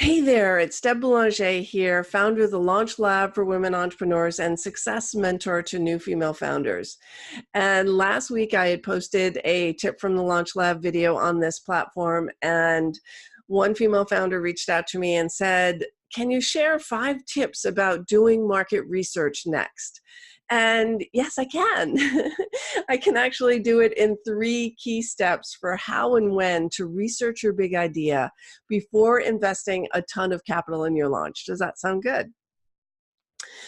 Hey there, it's Deb Boulanger here, founder of the Launch Lab for Women Entrepreneurs and success mentor to new female founders. And last week I had posted a tip from the Launch Lab video on this platform, and one female founder reached out to me and said, "Can you share 5 tips about doing market research next?" And yes, I can. I can actually do it in 3 key steps for how and when to research your big idea before investing a ton of capital in your launch. Does that sound good?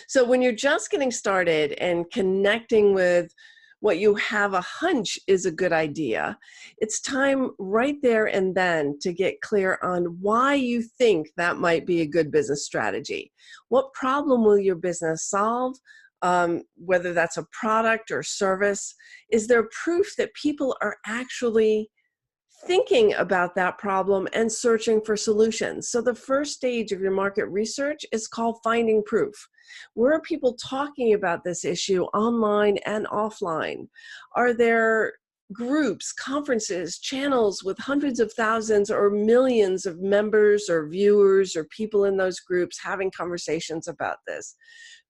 So when you're just getting started and connecting with what you have a hunch is a good idea, it's time right there and then to get clear on why you think that might be a good business strategy. What problem will your business solve? Whether that's a product or service, is there proof that people are actually thinking about that problem and searching for solutions? So the first stage of your market research is called finding proof. Where are people talking about this issue online and offline? Are there groups, conferences, channels with hundreds of thousands or millions of members or viewers or people in those groups having conversations about this?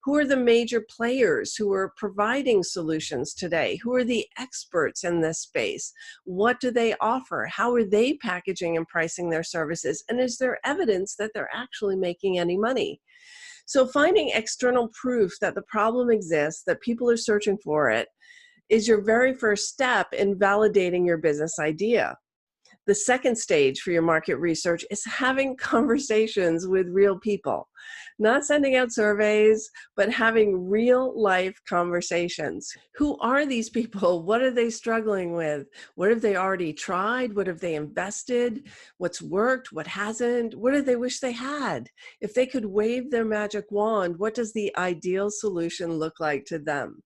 Who are the major players who are providing solutions today? Who are the experts in this space? What do they offer? How are they packaging and pricing their services? And is there evidence that they're actually making any money? So finding external proof that the problem exists, that people are searching for it, is your very first step in validating your business idea. The second stage for your market research is having conversations with real people. Not sending out surveys, but having real life conversations. Who are these people? What are they struggling with? What have they already tried? What have they invested? What's worked? What hasn't? What do they wish they had? If they could wave their magic wand, what does the ideal solution look like to them?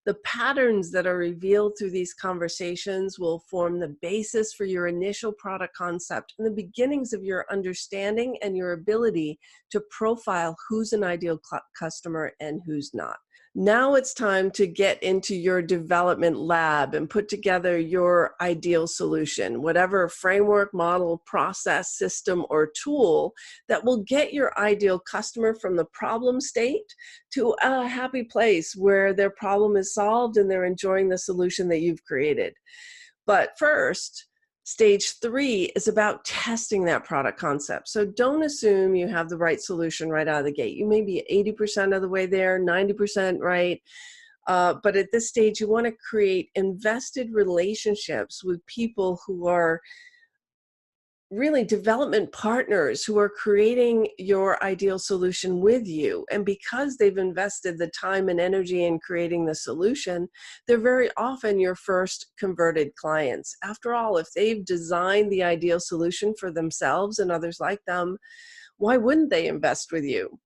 The patterns that are revealed through these conversations will form the basis for your initial product concept and the beginnings of your understanding and your ability to profile who's an ideal customer and who's not. Now it's time to get into your development lab and put together your ideal solution, whatever framework, model, process, system, or tool that will get your ideal customer from the problem state to a happy place where their problem is solved and they're enjoying the solution that you've created. But first, stage 3 is about testing that product concept. So don't assume you have the right solution right out of the gate. You may be 80% of the way there, 90% right. But at this stage, you want to create invested relationships with people who are really development partners who are creating your ideal solution with you. And because they've invested the time and energy in creating the solution, they're very often your first converted clients. After all, if they've designed the ideal solution for themselves and others like them, why wouldn't they invest with you?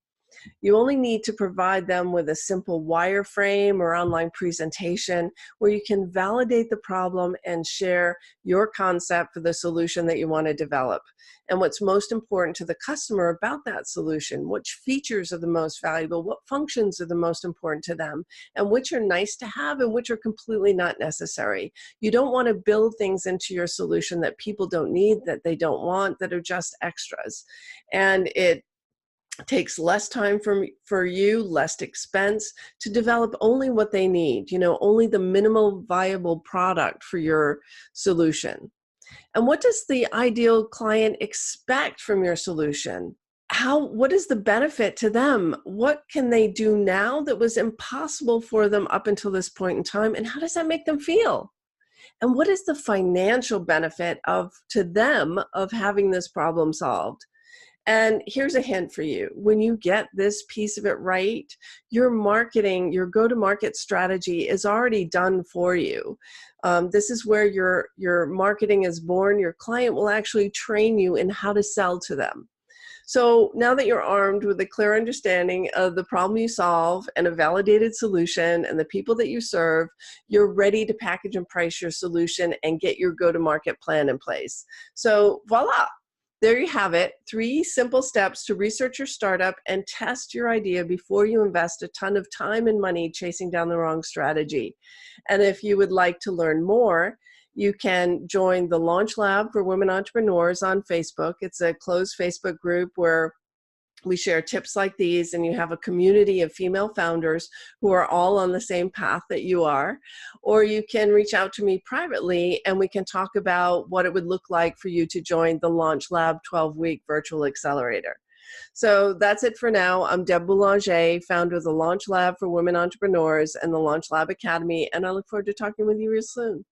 You only need to provide them with a simple wireframe or online presentation where you can validate the problem and share your concept for the solution that you want to develop. And what's most important to the customer about that solution, which features are the most valuable, what functions are the most important to them, and which are nice to have and which are completely not necessary. You don't want to build things into your solution that people don't need, that they don't want, that are just extras. And it takes less time for you, less expense to develop only what they need, only the minimal viable product for your solution. And what does the ideal client expect from your solution? What is the benefit to them? What can they do now that was impossible for them up until this point in time? And how does that make them feel? And what is the financial benefit to them of having this problem solved? And here's a hint for you. When you get this piece of it right, your marketing, your go-to-market strategy is already done for you. This is where your marketing is born. Your client will actually train you in how to sell to them. So now that you're armed with a clear understanding of the problem you solve and a validated solution and the people that you serve, you're ready to package and price your solution and get your go-to-market plan in place. So voila. There you have it, 3 simple steps to research your startup and test your idea before you invest a ton of time and money chasing down the wrong strategy. And if you would like to learn more, You can join the Launch Lab for Women Entrepreneurs on Facebook. It's a closed Facebook group where we share tips like these, and you have a community of female founders who are all on the same path that you are. Or you can reach out to me privately and we can talk about what it would look like for you to join the Launch Lab 12-week virtual accelerator. So that's it for now. I'm Deb Boulanger, founder of the Launch Lab for Women Entrepreneurs and the Launch Lab Academy, and I look forward to talking with you real soon.